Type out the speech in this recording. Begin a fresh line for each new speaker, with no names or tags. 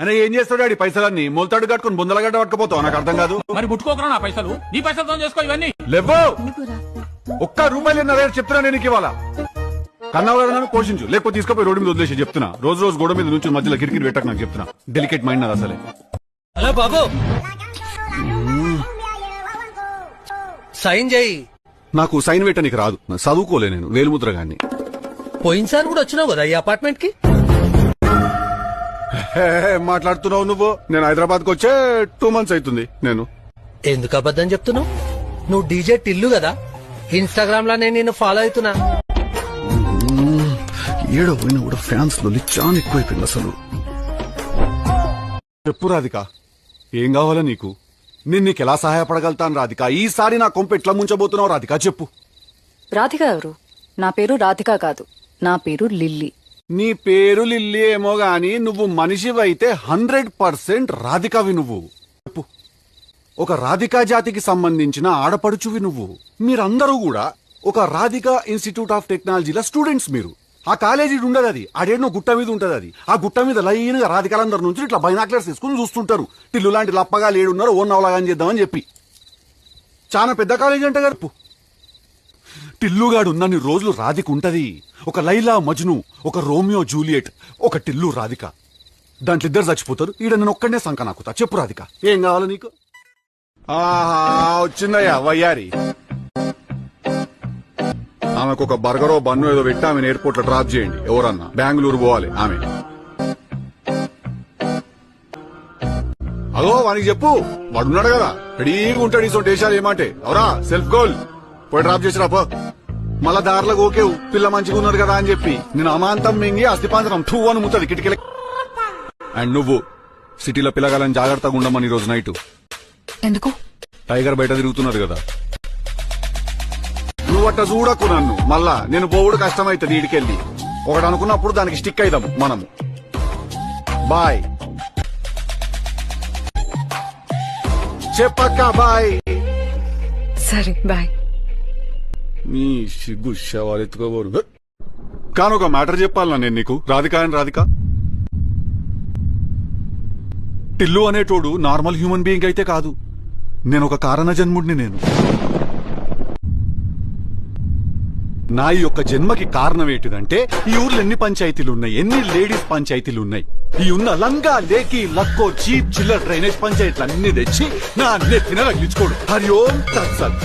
అని ఏం చేస్తాడు ఆడి పైసలన్నీ మొలతాడు కట్టుకుని బుందలగడ్డ పట్టుకుపోతావు నాకు అర్థం కాదు.
మరి ముట్టుకోకరా నా పైసలు, నీ పైసలతో చేసుకో ఇవన్నీ.
లేవో ఒక్క రూపాయలు రేటు చెప్తున్నా నేను ఇవ్వాలా. కన్నవాళ్ళ పోషించు, లేకపోతే తీసుకుపోయి రోడ్డు మీద వదిలేసి చెప్తున్నా. రోజు రోజు గోడ మీద నుంచి మధ్యలో కిరికిరి పెట్టక నాకు చెప్తున్నా. డెలికేట్ మైండ్ నాది అసలే.
హలో బాబు, సైన్ చేయి.
నాకు సైన్ పెట్టడానికి రాదు, చదువుకోలే నేను వేలుముద్ర గాన్ని.
పోయినసారి కూడా వచ్చినావు కదా ఈ అపార్ట్మెంట్ కి.
మాట్లాడుతున్నావు నువ్వు? నేను హైదరాబాద్ కు వచ్చే 2 months అవుతుంది. నేను
ఎందుకు అబద్ధం చెప్తున్నావు? నువ్వు డీజే టిల్లు కదా, ఇన్స్టాగ్రామ్ లో నేను నిన్ను ఫాలో అవుతున్నా.
ఏడో పోయినా కూడా ఫ్యాన్స్ లో చాలా ఎక్కువైపోయింది అసలు. చెప్పు రాధిక, ఏం కావాలా నీకు? నేను నీకు ఎలా సహాయపడగలుగుతాను రాధిక? ఈసారి నా కొంప ఎట్లా ముంచబోతున్నావు రాధిక చెప్పు.
రాధిక ఎవరు? నా పేరు రాధిక కాదు, నా పేరు లిల్లీ.
నీ పేరు లిల్లీ ఏమో గాని నువ్వు మనిషివైతే 100% రాధికవి నువ్వు. చెప్పు, ఒక రాధికా జాతికి సంబంధించిన ఆడపడుచువి నువ్వు. మీరందరూ కూడా ఒక రాధికా ఇన్స్టిట్యూట్ ఆఫ్ టెక్నాలజీల స్టూడెంట్స్. మీరు ఆ కాలేజీ ఉండదు, అది ఆడేనో గుట్ట మీద ఉంటది. అది ఆ గుట్ట మీద లైన్గా రాధికాలందరి నుంచి ఇట్లా బైనాక్లర్స్ తీసుకుని చూస్తుంటారు. టిల్లు లాంటి లప్పగా లేడున్నారు, ఓన్ అవలాగా చేద్దామని చెప్పి. చాలా పెద్ద కాలేజీ అంటే గడుపు. టిల్లుగాడు ఉన్నన్ని రోజులు రాధిక ఉంటది. ఒక లైలా మజ్ను, ఒక రోమియో జూలియట్, ఒక టిల్లు రాధిక. దాంట్లో ఇద్దరు చచ్చిపోతారు. ఈడ నేను ఒక్కడనే సంక నాకుతా. చెప్పు రాధిక, ఏం కావాలి నీకు? ఆహా, వచ్చిందయ్యా వయ్యారి. ఆమెకు ఒక బర్గరో బన్ను ఏదో పెట్టి ఆమెను ఎయిర్పోర్ట్ లో డ్రాప్ చేయండి. ఎవరన్నా బెంగళూరు పోవాలి ఆమె. అదో వానికి చెప్పు, వాడున్నాడు కదా రెడీగా ఉంటాడు. ఈ దేశాలు ఏమంటే ఎవరా సెల్ఫ్ గోల్ పోయి డ్రాప్ చేసిరా పో. మళ్ళా దారిలో ఓకేవు పిల్ల మంచిగా ఉన్నారు కదా అని చెప్పి నేను అమాంతం మింగి అస్థిపాంతరం టూ అని ముత్తది కిటికీ. అండ్ నువ్వు సిటీలో పిల్లగాలని జాగ్రత్తగా ఉండమని ఈ రోజు నైట్.
ఎందుకు?
టైగర్ బయట తిరుగుతున్నారు కదా. నువ్వు అట్ట చూడకు నన్ను. మళ్ళా నేను పోవుడు కష్టమైతుంది. ఈడికెళ్ళి ఒకటి అనుకున్నప్పుడు దానికి స్టిక్ అయిదాం మనము. బాయ్ చెప్పక్క, బాయ్.
సరే బాయ్.
నీ సిగ్గు శవాలు ఎత్తుకోబోరు. కానీ ఒక మ్యాటర్ చెప్పాలన్నా నేను నీకు. రాధిక అని రాధిక, టిల్లు అనేటోడు నార్మల్ హ్యూమన్ బీయింగ్ అయితే కాదు. నేను ఒక కారణ జన్ముడిని. నేను నా ఈ యొక్క జన్మకి కారణం ఏంటిదంటే ఈ ఊర్లో ఎన్ని పంచాయతీలు ఉన్నాయి, ఎన్ని లేడీస్ పంచాయతీలు ఉన్నాయి. ఈ ఉన్న లంగా లేకి లక్కో చీప్ చిల్లర్ డ్రైనేజ్ పంచాయతీలు అన్ని తెచ్చి నా నెత్తిన రగిలించుకోడు. హరి ఓం తత్సత్.